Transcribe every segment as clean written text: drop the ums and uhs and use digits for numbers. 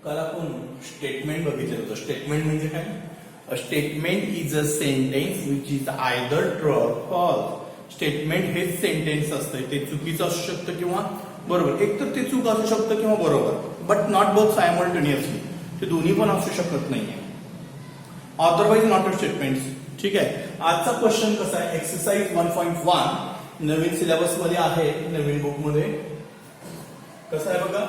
काल आपण स्टेटमेंट बघितलं होतं. स्टेटमेंट म्हणजे काय? A statement is a sentence which is either true or false. Statement हेच सेंटेन्स असतं. ते चुकीचं असू शकतं किंवा बरोबर. एक तर ते चूक असू शकतं किंवा बरोबर, बट नॉट बोथ सायमल्टेनियसली. ते दोन्ही पण असू शकत नाहीये. Otherwise not a statement. ठीक आहे. आजचा क्वेश्चन कसा आहे? एक्सरसाइज 1.1 नवीन सिलेबस मध्ये आहे, नवीन बुक मध्ये. कसं आहे बघा,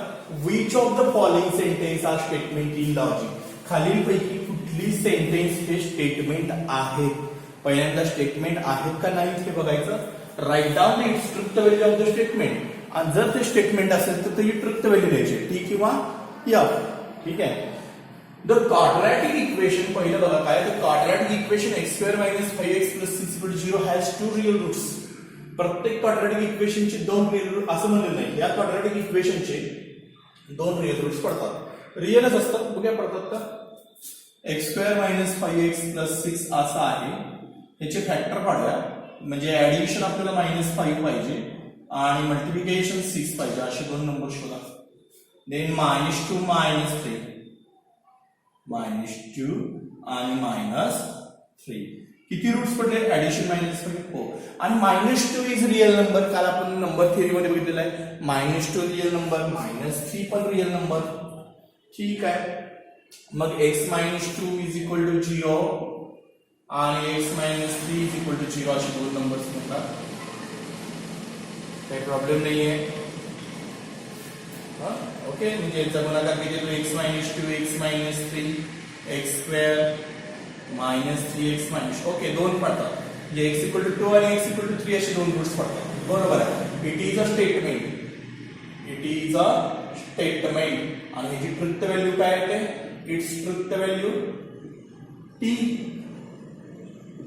which of the following sentence are statement in logic. खालीलपैकी कुठली सेंटेन्स हे स्टेटमेंट आहेत? पहिल्यांदा स्टेटमेंट आहेत का नाही हे बघायचं. Right down the truth value of the statement. आणि जर ते स्टेटमेंट असेल तर त्याची ट्रुथ व्हॅल्यू द्यायची, टी किंवा एफ. ठीक आहे. द क्वाड्रॅटिक इक्वेशन पहिलं बघा काय. The quadratic equation x² - 5x + 6 0 has 2 real roots. प्रत्येक क्वाड्रॅटिक इक्वेशनचे 2 रिअल रूट असं म्हणलं नाही. या क्वाड्रॅटिक इक्वेशनचे 2 रिअल रूट्स पडतात. रिअलच असतात. बघा पडतात का? x² - 5x + 6 असं आहे. याचे फॅक्टर काढूया. म्हणजे ऍडिशन आपल्याला -5 पाहिजे आणि मल्टिप्लिकेशन 6 पाहिजे. असे 2 नंबर शोधा. देन -2 - 3 -2 आणि -3. किती रूट्स पडले? ऍडिशन -4 आणि -2 इज रिअल नंबर. काल आपण नंबर थिअरी मध्ये बघितलेला आहे. -2 रिअल नंबर, -3 पण रिअल नंबर. ठीक आहे. मग x - 2 = 0 आणि x - 3 = 0 असे 2 नंबर्स मिळतात. काही प्रॉब्लेम नाहीये. ओके. म्हणजे याचा गुणाकार किती येतो? x - 2 x - 3 x² - 3x - okay 2 पडतात. म्हणजे x = 2 आणि x = 3 असे 2 रूट्स पडतात. बरोबर आहे. It is a statement. It is a statement. आणि ह्याची ट्रुथ व्हॅल्यू काय येते? It's truth value T.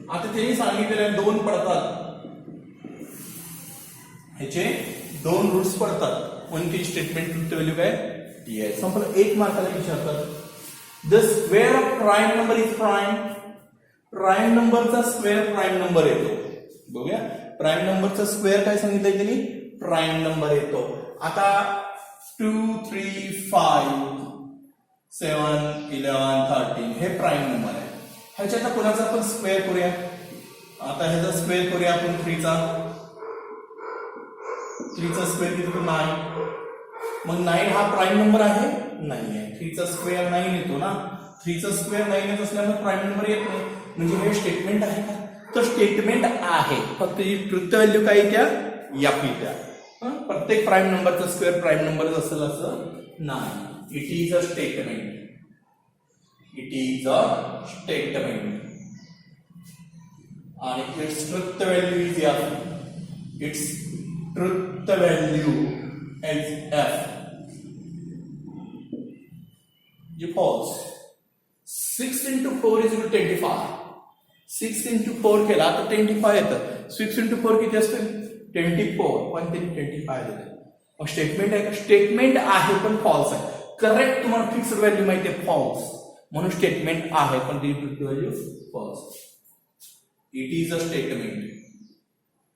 आता त्यांनी सांगितलेलं 2 पडतात. ह्याचे 2 रूट्स पडतात. कोणती स्टेटमेंट ट्रुथ व्हॅल्यू काय? टी आहे. संपलं. 1 मार्काला विचारतात. The square of prime number is prime. Prime नंबरचा स्क्वेअर प्राईम नंबर येतो. बघूया. प्राईम नंबरचा स्क्वेअर काय सांगितलंय त्यांनी? प्राईम नंबर येतो. आता 2 3 5 7 11 13 हे प्राईम नंबर आहे. ह्याच्यात कोणाचा आपण स्क्वेअर करूया. आता ह्याचा स्क्वेअर करूया आपण 3चा स्क्वेअर किती? 9. मग 9 हा प्राईम नंबर आहे? नाही आहे. 3चा स्क्वेअर 9 येतो ना. 3चा स्क्वेअर 9 येत असल्यामुळे प्राईम नंबर येत नाही. म्हणजे हे स्टेटमेंट आहे का? तर स्टेटमेंट आहे. फक्त ही ट्रुथ व्हॅल्यू काय येत्या? एफ येत्या. प्रत्येक प्राईम नंबरचा स्क्वेअर प्राईम नंबर असेल असं नाही. It is a statement. It is a statement. आणि its truth value is F. Its truth value is F. False. 6 × 4 = 25. 6 × 4 केला तर 25 येतं. 6 × 4 किती असतं? 24. पण ते 25 येतं. स्टेटमेंट आहे का? स्टेटमेंट आहे पण फॉल्स आहे. करेक्ट तुम्हाला फिक्स्ड व्हॅल्यू माहिती आहे फॉल्स. म्हणून स्टेटमेंट आहे पण ती truth value false. It is a statement.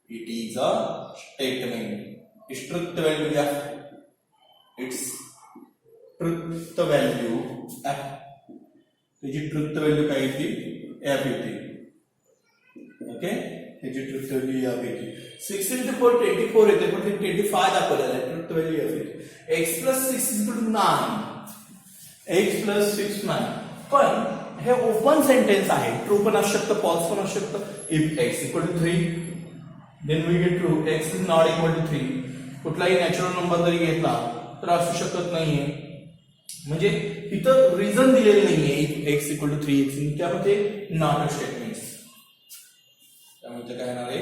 It is a statement. Its truth value F. Its truth value F. त्याची ट्रुथ व्हॅल्यू काय येते? एफ येते. ओके. त्याची ट्रुथ व्हॅल्यू एफ येते. 6 × 4 24 येते पण ते 25 दाखवलेलं आहे. ट्रुथ व्हॅल्यू एफ येते. x + 6 = 9. x + 6 9. पण हे ओपन सेंटेन्स आहे. ट्रू पण असू शकतं, फॉल्स पण असू शकतं. If x = 3 then we get true. x is not equal to 3. कुठलाही नॅचरल नंबर जरी घेतला तर असू शकत नाहीये. म्हणजे इथं रिझन दिलेलं नाहीये. x = 3 त्यामध्ये नॉट अ स्टेटमेंट. त्यामुळे काय येणार आहे?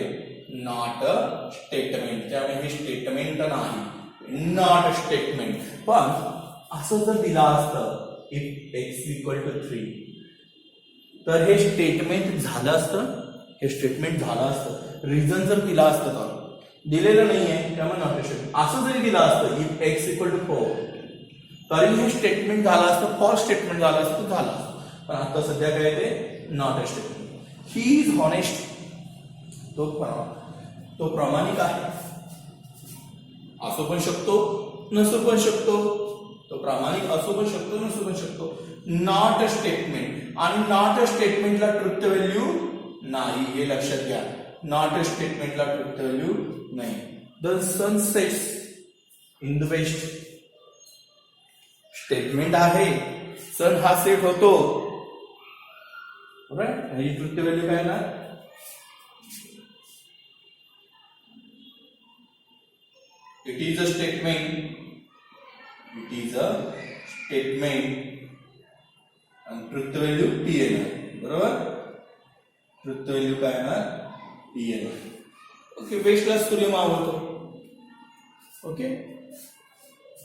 Not a statement. त्यामुळे हे स्टेटमेंट नाही, नॉट अ स्टेटमेंट. पण असं जर दिलं असतं इफ x = 3 तर हे स्टेटमेंट झालं असतं. हे स्टेटमेंट झालं असतं. रिझन जर दिला असतं तर दिलेलं नाहीये त्यामुळे नॉट अ स्टेटमेंट. असं जरी दिलं असतं इफ x = 4 तरी हे स्टेटमेंट झालं असतं. फॉल्स स्टेटमेंट झालं असतं झालं असतं. पण आता सध्या काय ते? Not a statement. He is honest. तो प्रामाणिक आहे. असू पण शकतो, नसू पण शकतो. तो प्रामाणिक असू पण शकतो नसू पण शकतो. नॉट अ स्टेटमेंट, आणि नॉट अ स्टेटमेंटला ट्रुथ व्हॅल्यू नाही, हे लक्षात घ्या. नॉट अ स्टेटमेंटला ट्रुथ व्हॅल्यू नाही. The sun sets in the west, statement आहे, सन हा सेट होतो, राईट, आणि ट्रुथ व्हॅल्यू काय ना, it is a statement, it is a statement, आणि ट्रुथ व्हॅल्यू टी येणार. बरोबर, ट्रुथ व्हॅल्यू काय येणार, टी येणार. ओके, वेस्टला तुला आवडतो. Okay,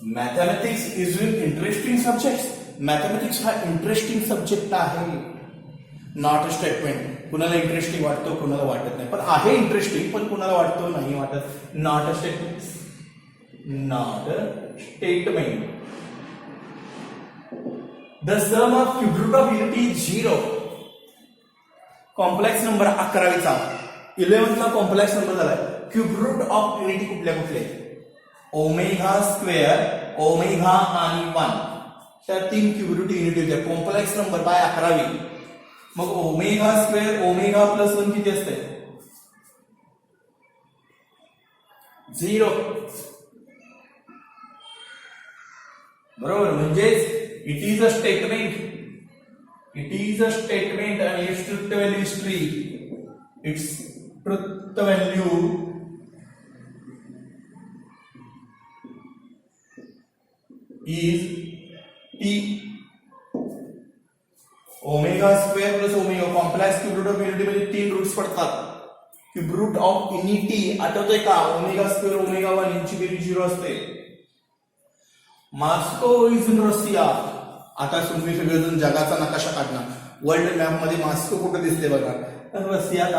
mathematics is an interesting subject. Mathematics हा इंटरेस्टिंग सब्जेक्ट आहे. नॉट अ स्टेटमेंट कुणाला इंटरेस्टिंग वाटतो, कुणाला वाटत नाही, पण आहे इंटरेस्टिंग, पण कुणाला वाटतो नाही वाटत. Not a statement, not a statement. The sum of cube root of unity is 0. Complex number 11वीचा 11th कॉम्प्लेक्स नंबर झालाय. क्यूब रूट ऑफ युनिटी कुठले, ओमेगा स्क्वेअर, ओमेगा आणि 1, त्या 3 क्यूब रूट युनिटी होत्या. कॉम्प्लेक्स नंबर बाय 11वी. मग omega square omega plus 1 किती असते, 0. बरोबर, म्हणजेच it is a statement, it is a statement, आणि its truth value is 3. Its truth value is T. Omega square plus omega, complex cube root of unity मध्ये 3 roots पडतात. Cube root of unity आठवतंय का, omega square omega 1 यांची बेरीज 0 असते. Moscow is in Russia. आता तुम्ही सगळेजण जगाचा नकाशा काढणार, वर्ल्ड मॅप मध्ये मॉस्को कुठे दिसते बघा, तर रशियात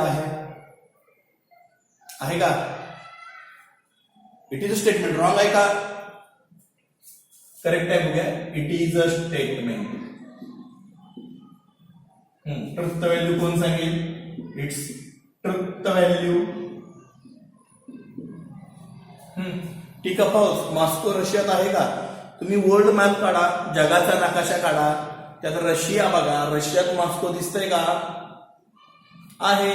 आहे का. It is a statement. Wrong आहे का, करेक्ट आहे बघूया. It is a statement. Truth value कोण सांगेल, इट्स ट्रुथ व्हॅल्यू. ठीक आहे, पाऊस मॉस्को रशियात आहे का. तुम्ही वर्ल्ड मॅप काढा, जगाचा नकाशा काढा, त्यात रशिया बघा, रशियात मॉस्को दिसतंय का, आहे.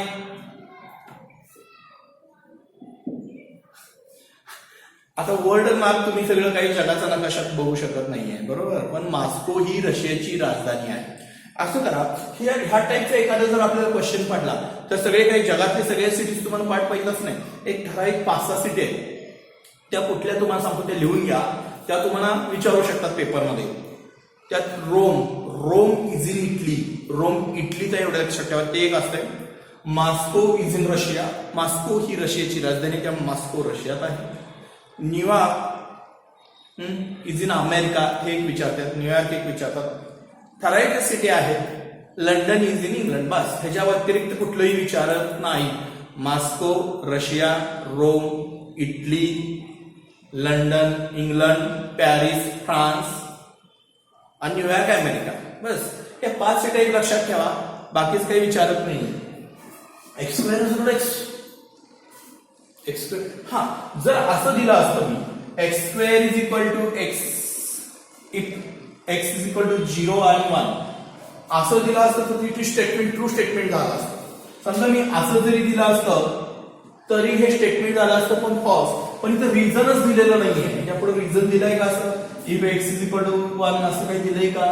आता वर्ल्ड मॅप तुम्ही सगळं काही जगाचा नकाशात बघू शकत नाहीये, बरोबर, पण मॉस्को ही रशियाची राजधानी आहे. असं करा, ह्या टाईपचा एखादा जर आपल्याला क्वेश्चन पडला तर सगळे काही जगातले सगळे सिटीज तुम्हाला पाठ पाहिजेच नाही, एक ठराविक 5-6 सिटी आहेत, त्या कुठल्या तुम्हाला सांगतो त्या लिहून घ्या. त्या तुम्हाला विचारू शकतात पेपरमध्ये. त्यात Rome is in Italy, Rome इटलीचा एवढं लक्षात ठेवा, ते एक असतंय. Moscow is in Russia, Moscow ही रशियाची राजधानी, त्या मॉस्को रशियात आहे. न्यूयॉर्क इज इन अमेरिका, हे एक विचारतात, न्यूयॉर्क एक विचारतात. ठराविक सिटी आहे. लंडन इज इन इंग्लंड, बस, ह्याच्या व्यतिरिक्त कुठलंही विचारत नाही. Moscow Russia, Rome Italy, London England, Paris France आणि न्यूयॉर्क अमेरिका, बस हे 5 सिटी एक लक्षात ठेवा, बाकीच काही विचारत नाही. एक्स स्क्वेअर एक्स स्क्वेअर, हा जर असं दिलं असतं मी x square is equal to x, x is equal to 0 आणि 1 असं दिलं असतं तर ती स्टेटमेंट ट्रू स्टेटमेंट झालं असतं. समजा मी असं जरी दिलं असतं तरी हे स्टेटमेंट झालं असतं पण फॉल्स. पण इथं रिझनच दिलेलं नाहीये, यापुढे रिझन दिलंय का असं, if X is equal to 1 असं काही दिलंय का,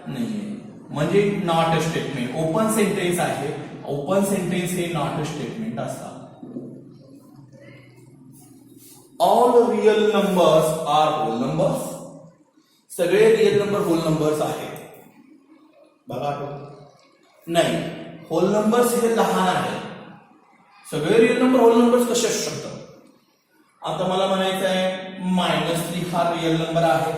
नाहीये, म्हणजे not a statement. Open sentence आहे, ओपन सेंटेन्स हे नॉट अ स्टेटमेंट असतात. All real numbers are whole numbers, सगळे रियल नंबर होल नंबर्स आहेत. बघा नाही, होल नंबर्स हे लहान आहे. सगळे रियल नंबर होल नंबर्स कसे असू शकतात. आता मला म्हणायचं आहे -3 हा रियल नंबर आहे,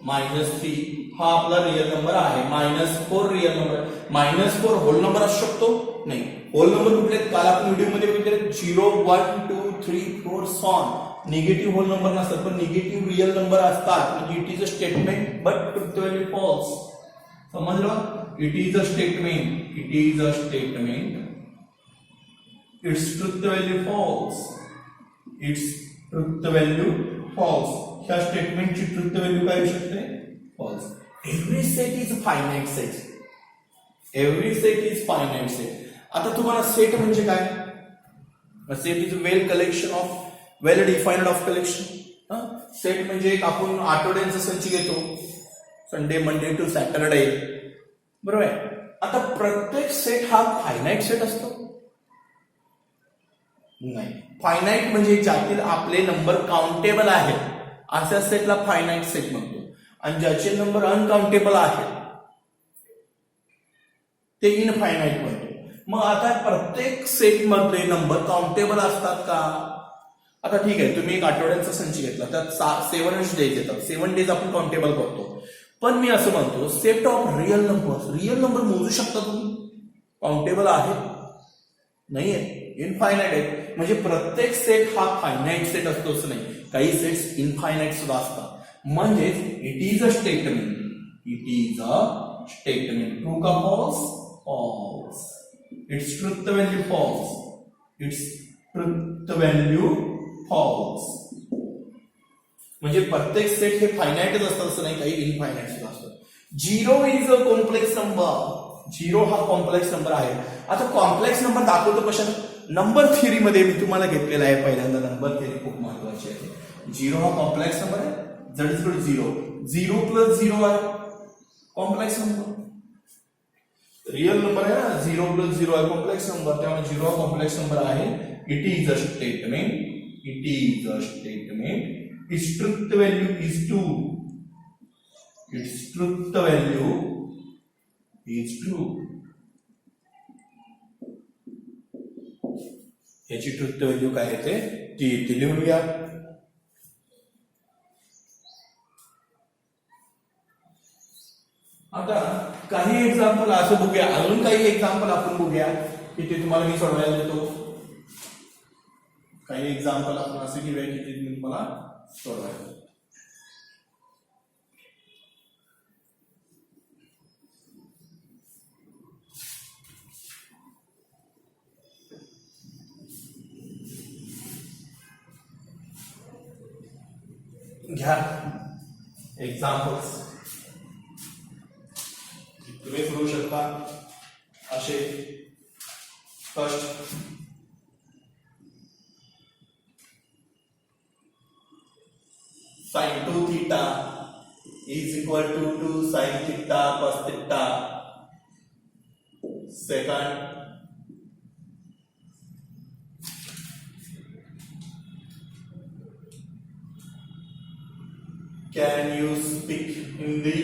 -3 हा आपला रियल नंबर आहे, -4 रियल नंबर, -4 होल नंबर असू शकतो, नाही. होल नंबर कुठले, काल आपण व्हिडिओ मध्ये बघितले 0 1 2 3 4 सॉन निगेटिव्ह होल नंबर नसतात, पण निगेटिव्ह रियल नंबर असतात. म्हणजे it is a statement but truth value false. समजलं, it is a statement, it is a statement, its truth value false, it's truth value false. ह्या स्टेटमेंटची truth value काय येऊ शकते, false. Every set is a finite set. Every set is finite set. आता तुम्हाला set म्हणजे काय? Set is well collection of well defined of collection. Set म्हणजे एक आपण आठवड्यांचा संच घेतो, संडे मंडे टू सॅटरडे, बरोबर आहे. आता प्रत्येक सेट हा फायनाईट सेट असतो? नाही. फायनाईट म्हणजे ज्यातील आपले नंबर काउंटेबल आहेत अशा सेटला फायनाईट सेट म्हणतो, आणि ज्याचे नंबर अनकाउंटेबल आहेत ते इनफायनाईट म्हणतो. मग आता प्रत्येक सेट मधले नंबर काउंटेबल असतात का? आता ठीक आहे, तुम्ही एक आठवड्यांचा संच घेतला, त्यात 7 डेज येतात, 7 डेज आपण काउंटेबल करतो. पण मी असं म्हणतो सेट ऑफ रिअल नंबर मोजू शकता तुम्ही? काउंटेबल आहे? नाहीये, इनफायनाईट आहे. म्हणजे प्रत्येक सेट हा फायनाईट सेट असतो असं नाही, काही सेट्स इनफायनाईट सुद्धा असतात. म्हणजेच it is a statement. It is a statement. True का false? False. It's truth value false. It's truth value false. म्हणजे प्रत्येक सेट हे फायनाईटच असतात असं नाही, काही इनफायनाईट सुद्धा असतात. 0 इज अ कॉम्प्लेक्स नंबर. 0 हा कॉम्प्लेक्स नंबर आहे. आता कॉम्प्लेक्स नंबर दाखवतो कशाने? नंबर थिअरीमध्ये मी तुम्हाला घेतलेला आहे पहिल्यांदा. नंबर थिअरी खूप महत्वाची आहे. 0 हा कॉम्प्लेक्स नंबर आहे. Z is equal to 0. 0 plus 0 आहे कॉम्प्लेक्स नंबर. रिअल नंबर आहे ना, 0 प्लस 0 आहे कॉम्प्लेक्स नंबर, त्यामुळे 0 हा कॉम्प्लेक्स नंबर आहे. It is a statement. It is a statement. Its truth value is 2. Its truth value is 2. याची truth value काय येते ती येते, लिहून घ्या. आता काही एक्झाम्पल असं बघूया, अजून काही एक्झाम्पल आपण बघूया की ते तुम्हाला मी सोडवायला देतो. काही एक्झाम्पल आपण असं घेऊया की ते मी तुम्हाला सोडवायला. घ्या एक्झाम्पल्स, तुम्ही करू शकता असे. First, sin 2 theta is equal to 2 sin theta cos theta. Second, can you speak Hindi?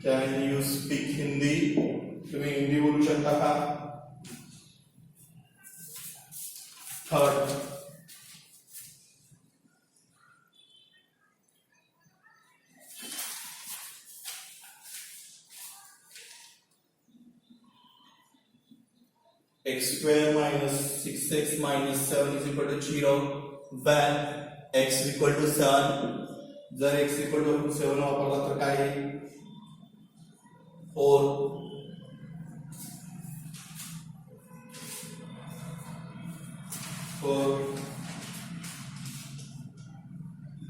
Can you speak Hindi? तुम्ही हिंदी बोलू शकता का? Third, x square minus 6x minus 7 is equal to 0 when x equal to 7. जर x equal to 7 वापरला तर काय आहे? 4.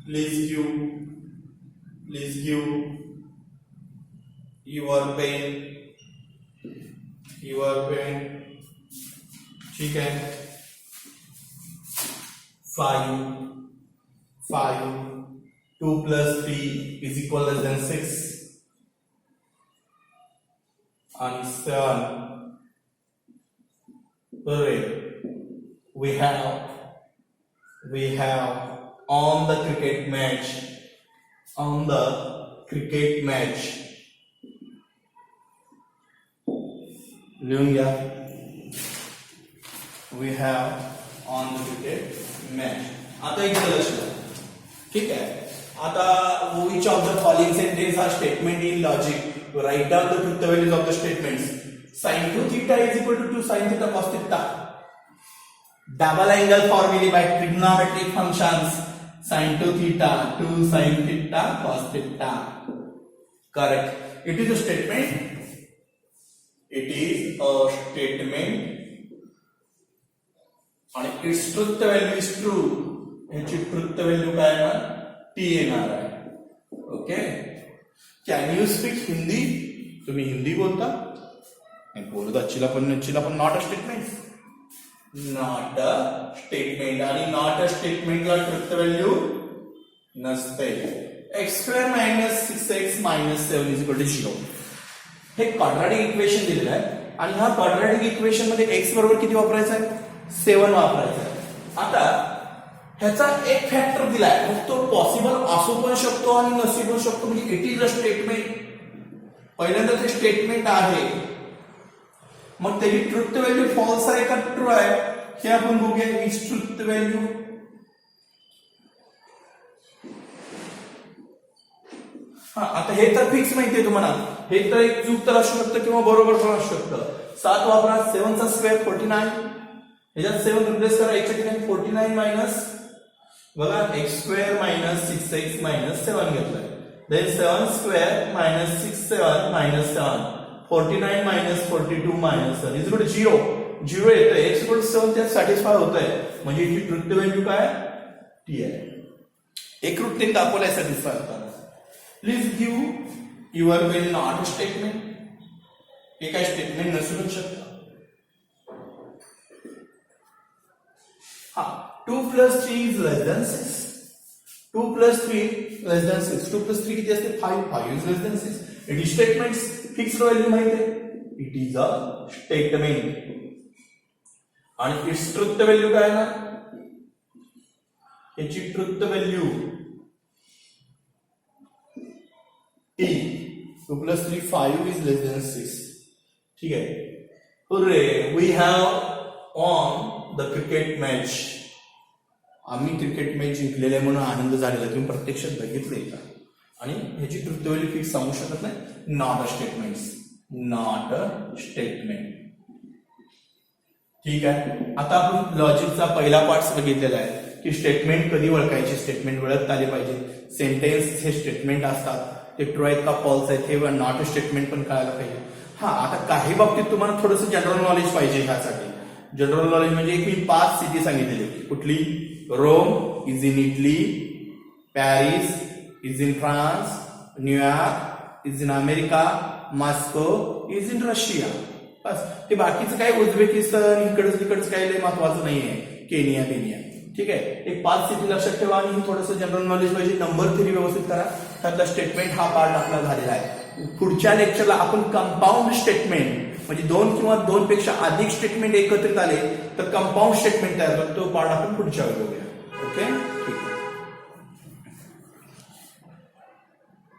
Please give your pen. ठीक है. 5 2 plus 3 is equal less than 6 and 7. We have on the cricket match लिहून घ्या. We have on the cricket match. आता एक लक्षात, ठीक आहे. आता which of the following sentence are statement in logic? To write down the truth values of the statements. Sin 2 theta is equal to 2 sin theta cos theta. Double angle formulae by trigonometric functions. Sin 2 theta 2 sin theta cos theta. Correct. It is a statement. It is a statement and its truth value is true. ह्याची truth value काय आहे? T येणार आहे. Okay. Can you speak Hindi? तुम्ही हिंदी बोलता? बोलत अच्छीला पण not a statement. Not a statement. आणि नॉट अ स्टेटमेंटला ट्रुथ व्हॅल्यू नसते. X square minus 6x minus 7 is equal to 0. हे क्वाड्रॅटिक इक्वेशन दिलेलं आहे आणि ह्या क्वाड्रॅटिक इक्वेशन मध्ये एक्स बरोबर किती वापरायचं आहे? 7 वापरायचं आहे. आता ह्याचा एक फॅक्टर दिलाय, मग तो पॉसिबल असू पण शकतो आणि नसू पण शकतो. म्हणजे इट इज अ स्टेटमेंट. पहिल्यांदा ते स्टेटमेंट आहे, मग त्याची ट्रुथ व्हॅल्यू फॉल्स आहे का ट्रू आहे हे आपण बघूया. इज ट्रुथ व्हॅल्यू आता हे तर फिक्स माहितीये तुम्हाला. हे तर एक चूक तर असू शकतं किंवा बरोबर पण असू शकतं. 7 वापरा. 7 चा स्क्वेअर 49. ह्याच्यात 7 रिप्लेस करा. एक्सच्या ठिकाणी 49 मायनस बघा x square minus 6x minus 7 घेतलाय. Then 7 square minus 6 7 minus 7 49 minus 42 minus 7 is equal to 0. 0 येतोय. एक्स इक्वल टू 7 त्यात सॅटिस्फाय होतंय. म्हणजे ही ट्रुथ व्हॅल्यू काय? टी आहे. एक कृत्य दाखवलंय सॅटिस्फाय होताना. Please give your well not statement. हे काय स्टेटमेंट नसू शकतं. हा 2 plus 3 is less than 6. 2 plus 3 less than 6. 2 plus 3 किती असते? 5. 5 is less than 6. It is statements. Fixed value माहिती आहे. It is a statement. आणि its truth value काय ना? याची truth value T. 2 plus 3 5 is less than 6. ठीक आहे. Hooray, we have won the cricket match. आम्ही क्रिकेट मॅच जिंकलेला आहे म्हणून आनंद झालेला. तुम्ही प्रत्यक्षात बघितलंय का? आणि ह्याची ट्रुथ व्हॅल्यू फिक्स सांगू शकत नाही. Not a statement. Not a statement. ठीक आहे. आता आपण लॉजिकचा पहिला पार्ट बघितलेला आहे की स्टेटमेंट कधी ओळखायचे. स्टेटमेंट ओळखता आले पाहिजे. सेंटेन्स हे स्टेटमेंट असतात, ते ट्रू आहेत का फॉल्स आहेत हे नॉट अ स्टेटमेंट पण कळायला पाहिजे. हा आता काही बाबतीत तुम्हाला थोडंसं जनरल नॉलेज पाहिजे ह्यासाठी. जनरल नॉलेज म्हणजे एक मी 5 सिटी सांगितलेली. कुठली? Rome is in Italy, Paris is in France, New York is in America, Moscow is in Russia. बस. ते बाकीचं काय उझबेकिस्तान इकडचं तिकडचं काही लय महत्वाचं नाहीये. केनिया बिनिया. ठीक आहे. एक 5 सिटी लक्षात ठेवा आणि थोडंसं जनरल नॉलेज पाहिजे. नंबर थेरी व्यवस्थित करा. त्यातला स्टेटमेंट हा पार्ट आपला झालेला आहे. पुढच्या लेक्चरला आपण कंपाऊंड स्टेटमेंट म्हणजे 2 किंवा 2 पेक्षा अधिक स्टेटमेंट एकत्रित आले तर कंपाऊंड स्टेटमेंट तयार करतो. तो पार्ट आपण पुढच्या वेळी बघूया. ओके.